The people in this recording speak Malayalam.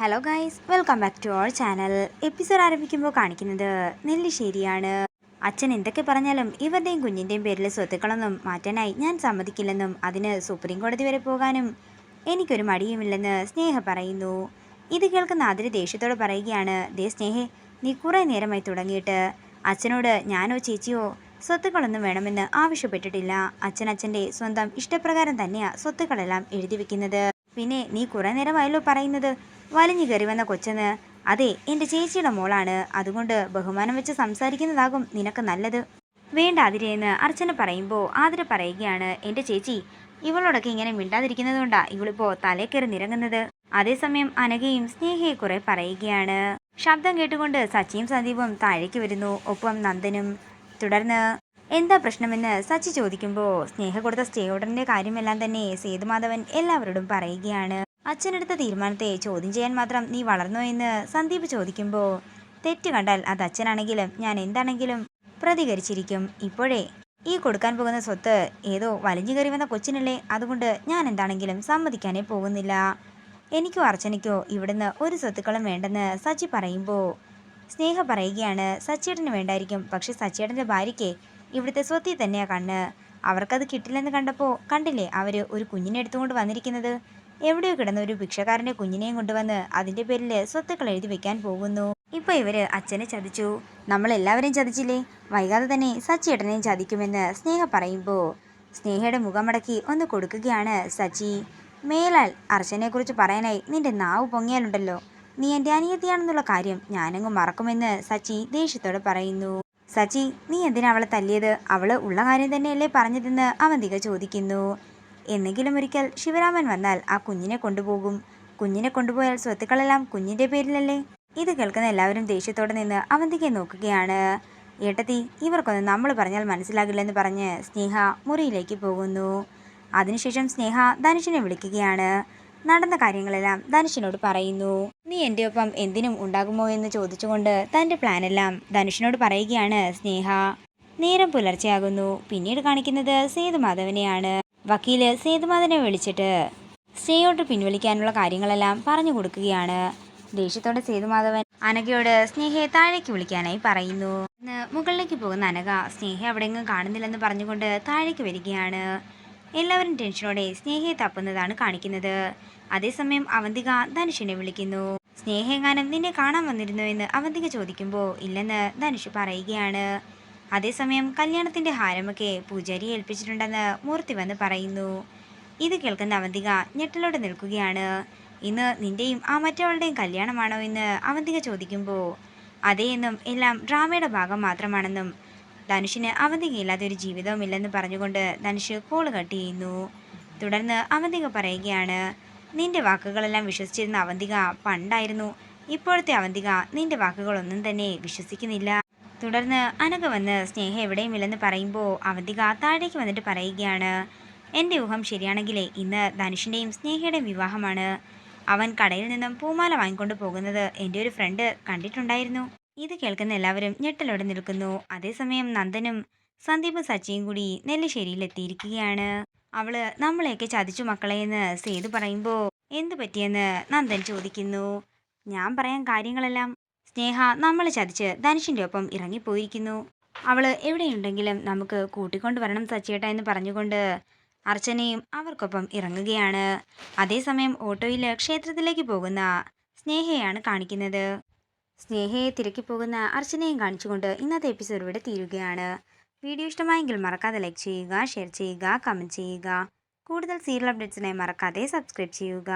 Hello guys, welcome back to our channel. Episode ആരംഭിക്കുമ്പോൾ കാണിക്കുന്നത് നെല്ലിശ്ശേരിയാണ്. അച്ഛൻ എന്തൊക്കെ പറഞ്ഞാലും ഇവരുടെയും കുഞ്ഞിൻ്റെയും പേരിൽ സ്വത്തുക്കളൊന്നും മാറ്റാനായി ഞാൻ സമ്മതിക്കില്ലെന്നും അതിന് സുപ്രീം കോടതി വരെ പോകാനും എനിക്കൊരു മടിയുമില്ലെന്ന് സ്നേഹ പറയുന്നു. ഇത് കേൾക്കുന്ന ആതിര ദേഷ്യത്തോടെ പറയുകയാണ്, ദേ സ്നേഹേ, നീ കുറേ നേരമായി തുടങ്ങിയിട്ട് അച്ഛനോട് ഞാനോ ചേച്ചിയോ സ്വത്തുക്കളൊന്നും വേണമെന്ന് ആവശ്യപ്പെട്ടിട്ടില്ല. അച്ഛൻ്റെ സ്വന്തം ഇഷ്ടപ്രകാരം തന്നെയാണ് സ്വത്തുക്കളെല്ലാം എഴുതി വെക്കുന്നത്. പിന്നെ നീ കുറേ നേരമായല്ലോ പറയുന്നത് വലിഞ്ഞു കയറി വന്ന കൊച്ചെന്ന്. അതെ, എൻ്റെ ചേച്ചിയുടെ മോളാണ്. അതുകൊണ്ട് ബഹുമാനം വെച്ച് സംസാരിക്കുന്നതാകും നിനക്ക് നല്ലത്. വേണ്ട ആതിരയെന്ന് അർച്ചന പറയുമ്പോൾ ആതിര പറയുകയാണ്, എൻ്റെ ചേച്ചി ഇവളോടൊക്കെ ഇങ്ങനെ മിണ്ടാതിരിക്കുന്നത് കൊണ്ടാ ഇവളിപ്പോൾ തലേ കയറി നിരങ്ങുന്നത്. അതേസമയം അനഘയും സ്നേഹയെ കുറെ പറയുകയാണ്. ശബ്ദം കേട്ടുകൊണ്ട് സച്ചിയും സന്ദീപും താഴേക്ക് വരുന്നു, ഒപ്പം നന്ദനും. തുടർന്ന് എന്താ പ്രശ്നമെന്ന് സച്ചി ചോദിക്കുമ്പോൾ സ്നേഹ കൊടുത്ത സ്റ്റേ ഓർഡറിന്റെ കാര്യമെല്ലാം തന്നെ സേതുമാധവൻ എല്ലാവരോടും പറയുകയാണ്. അച്ഛനെടുത്ത തീരുമാനത്തെ ചോദ്യം ചെയ്യാൻ മാത്രം നീ വളർന്നോ എന്ന് സന്ദീപ് ചോദിക്കുമ്പോൾ, തെറ്റ് കണ്ടാൽ അത് അച്ഛനാണെങ്കിലും ഞാൻ എന്താണെങ്കിലും പ്രതികരിച്ചിരിക്കും. ഇപ്പോഴേ ഈ കൊടുക്കാൻ പോകുന്ന സ്വത്ത് ഏതോ വലിഞ്ഞു കയറി വന്ന കൊച്ചിനല്ലേ, അതുകൊണ്ട് ഞാൻ എന്താണെങ്കിലും സമ്മതിക്കാനേ പോകുന്നില്ല. എനിക്കോ അർച്ചനയ്ക്കോ ഇവിടുന്ന് ഒരു സ്വത്തുക്കളും വേണ്ടെന്ന് സച്ചി പറയുമ്പോൾ സ്നേഹ പറയുകയാണ്, സച്ചിയേട്ടന് വേണ്ടായിരിക്കും, പക്ഷെ സച്ചിയേട്ടൻ്റെ ഭാര്യയ്ക്ക് ഇവിടുത്തെ സ്വത്തിൽ തന്നെയാ കണ്ണ്. അവർക്കത് കിട്ടില്ലെന്ന് കണ്ടപ്പോൾ കണ്ടില്ലേ അവർ ഒരു കുഞ്ഞിനെ എടുത്തുകൊണ്ട് വന്നിരിക്കുന്നത്. എവിടെയോ കിടന്ന ഒരു ഭിക്ഷക്കാരൻ്റെ കുഞ്ഞിനെയും കൊണ്ടുവന്ന് അതിൻ്റെ പേരിൽ സ്വത്തുക്കൾ എഴുതി വെക്കാൻ പോകുന്നു. ഇപ്പോൾ ഇവര് അച്ഛനെ ചതിച്ചു, നമ്മളെല്ലാവരെയും ചതിച്ചില്ലേ, വൈകാതെ തന്നെ സച്ചിയേട്ടനെയും ചതിക്കുമെന്ന് സ്നേഹ പറയുമ്പോൾ സ്നേഹയുടെ മുഖമടക്കി ഒന്ന് കൊടുക്കുകയാണ് സച്ചി. മേലാൽ അർച്ചനെക്കുറിച്ച് പറയാനായി നിന്റെ നാവ് പൊങ്ങിയാലുണ്ടല്ലോ, നീ എൻ്റെ അനിയത്തിയാണെന്നുള്ള കാര്യം ഞാനങ്ങ് മറക്കുമെന്ന് സച്ചി ദേഷ്യത്തോടെ പറയുന്നു. സച്ചി, നീ എന്തിനാ അവളെ തല്ലിയത്? അവള് ഉള്ള കാര്യം തന്നെയല്ലേ പറഞ്ഞതെന്ന് അവന്തിക ചോദിക്കുന്നു. എന്നെങ്കിലും ഒരിക്കൽ ശിവരാമൻ വന്നാൽ ആ കുഞ്ഞിനെ കൊണ്ടുപോകും. കുഞ്ഞിനെ കൊണ്ടുപോയാൽ സ്വത്തുക്കളെല്ലാം കുഞ്ഞിൻ്റെ പേരിലല്ലേ? ഇത് കേൾക്കുന്ന എല്ലാവരും ദേഷ്യത്തോടെ നിന്ന് അവന്തികയെ നോക്കുകയാണ്. ഏട്ടത്തി, ഇവർക്കൊന്നും നമ്മൾ പറഞ്ഞാൽ മനസ്സിലാകില്ലെന്ന് പറഞ്ഞ് സ്നേഹ മുറിയിലേക്ക് പോകുന്നു. അതിനുശേഷം സ്നേഹ ധനുഷിനെ വിളിക്കുകയാണ്. നടന്ന കാര്യങ്ങളെല്ലാം ധനുഷിനോട് പറയുന്നു. നീ എൻ്റെ ഒപ്പം എന്തിനും ഉണ്ടാകുമോ എന്ന് ചോദിച്ചുകൊണ്ട് തൻ്റെ പ്ലാനെല്ലാം ധനുഷിനോട് പറയുകയാണ് സ്നേഹ. നേരം പുലർച്ചെയാകുന്നു. പിന്നീട് കാണിക്കുന്നത് സേതുമാധവനെയാണ്. വക്കീല് സേതുമാധവനെ വിളിച്ചിട്ട് സ്റ്റേ ഓർഡർ പിൻവലിക്കാനുള്ള കാര്യങ്ങളെല്ലാം പറഞ്ഞു കൊടുക്കുകയാണ്. ദേഷ്യത്തോടെ സേതുമാധവൻ അനഘയോട് സ്നേഹയെ താഴേക്ക് വിളിക്കാനായി പറയുന്നു. മുകളിലേക്ക് പോകുന്ന അനഘ സ്നേഹ എവിടെയെങ്കിലും കാണുന്നില്ലെന്ന് പറഞ്ഞുകൊണ്ട് താഴേക്ക് വരികയാണ്. എല്ലാവരും ടെൻഷനോടെ സ്നേഹയെ തപ്പുന്നതാണ് കാണിക്കുന്നത്. അതേസമയം അവന്തിക ധനുഷിനെ വിളിക്കുന്നു. സ്നേഹ എങ്ങാനും നിന്നെ കാണാൻ വന്നിരുന്നു എന്ന് അവന്തിക ചോദിക്കുമ്പോൾ ഇല്ലെന്ന് ധനുഷ് പറയുകയാണ്. അതേസമയം കല്യാണത്തിന്റെ ഹാരമൊക്കെ പൂജാരിയെ ഏൽപ്പിച്ചിട്ടുണ്ടെന്ന് മൂർത്തി വന്ന് പറയുന്നു. ഇത് കേൾക്കുന്ന അവന്തിക ഞെട്ടലോടെ നിൽക്കുകയാണ്. ഇന്ന് നിന്റെയും ആ മറ്റവളുടെയും കല്യാണമാണോ എന്ന് അവന്തിക ചോദിക്കുമ്പോൾ അതേ എന്നും എല്ലാം ഡ്രാമയുടെ ഭാഗം മാത്രമാണെന്നും ധനുഷിന് അവന്തികയില്ലാതെ ഒരു ജീവിതവും ഇല്ലെന്ന് പറഞ്ഞുകൊണ്ട് ധനുഷ് കോള് കട്ട് ചെയ്യുന്നു. തുടർന്ന് അവന്തിക പറയുകയാണ്, നിന്റെ വാക്കുകളെല്ലാം വിശ്വസിച്ചിരുന്ന അവന്തിക പണ്ടായിരുന്നു. ഇപ്പോഴത്തെ അവന്തിക നിന്റെ വാക്കുകളൊന്നും തന്നെ വിശ്വസിക്കുന്നില്ല. തുടർന്ന് അനഘ വന്ന് സ്നേഹ എവിടെയും ഇല്ലെന്ന് പറയുമ്പോൾ അവന്തിക താഴേക്ക് വന്നിട്ട് പറയുകയാണ്, എൻ്റെ ഊഹം ശരിയാണെങ്കിലേ ഇന്ന് ധനുഷിൻ്റെയും സ്നേഹയുടെയും വിവാഹമാണ്. അവൻ കടയിൽ നിന്നും പൂമാല വാങ്ങിക്കൊണ്ട് പോകുന്നത് എൻ്റെ ഒരു ഫ്രണ്ട് കണ്ടിട്ടുണ്ടായിരുന്നു. ഇത് കേൾക്കുന്ന എല്ലാവരും ഞെട്ടലോടെ നിൽക്കുന്നു. അതേസമയം നന്ദനും സന്ദീപും സച്ചിയും കൂടി നെല്ലിശ്ശേരിയിൽ എത്തിയിരിക്കുകയാണ്. അവള് നമ്മളെയൊക്കെ ചതിച്ചു മക്കളെയെന്ന് സേതു പറയുമ്പോൾ എന്തു പറ്റിയെന്ന് നന്ദൻ ചോദിക്കുന്നു. ഞാൻ പറയാൻ കാര്യങ്ങളെല്ലാം സ്നേഹ നമ്മളെ ചതിച്ച് ധനുഷിൻ്റെ ഒപ്പം ഇറങ്ങിപ്പോയിരിക്കുന്നു. അവള് എവിടെയുണ്ടെങ്കിലും നമുക്ക് കൂട്ടിക്കൊണ്ടുവരണം സച്ചിയേട്ട എന്ന് പറഞ്ഞുകൊണ്ട് അർച്ചനയും അവർക്കൊപ്പം ഇറങ്ങുകയാണ്. അതേസമയം ഓട്ടോയിൽ ക്ഷേത്രത്തിലേക്ക് പോകുന്ന സ്നേഹയാണ് കാണിക്കുന്നത്. സ്നേഹയെ തിരക്കി പോകുന്ന അർച്ചനയും കാണിച്ചുകൊണ്ട് ഇന്നത്തെ എപ്പിസോഡ് ഇവിടെ തീരുകയാണ്. വീഡിയോ ഇഷ്ടമായെങ്കിൽ മറക്കാതെ ലൈക്ക് ചെയ്യുക, ഷെയർ ചെയ്യുക, കമൻറ്റ് ചെയ്യുക. കൂടുതൽ സീരിയൽ അപ്ഡേറ്റ്സിനായി മറക്കാതെ സബ്സ്ക്രൈബ് ചെയ്യുക.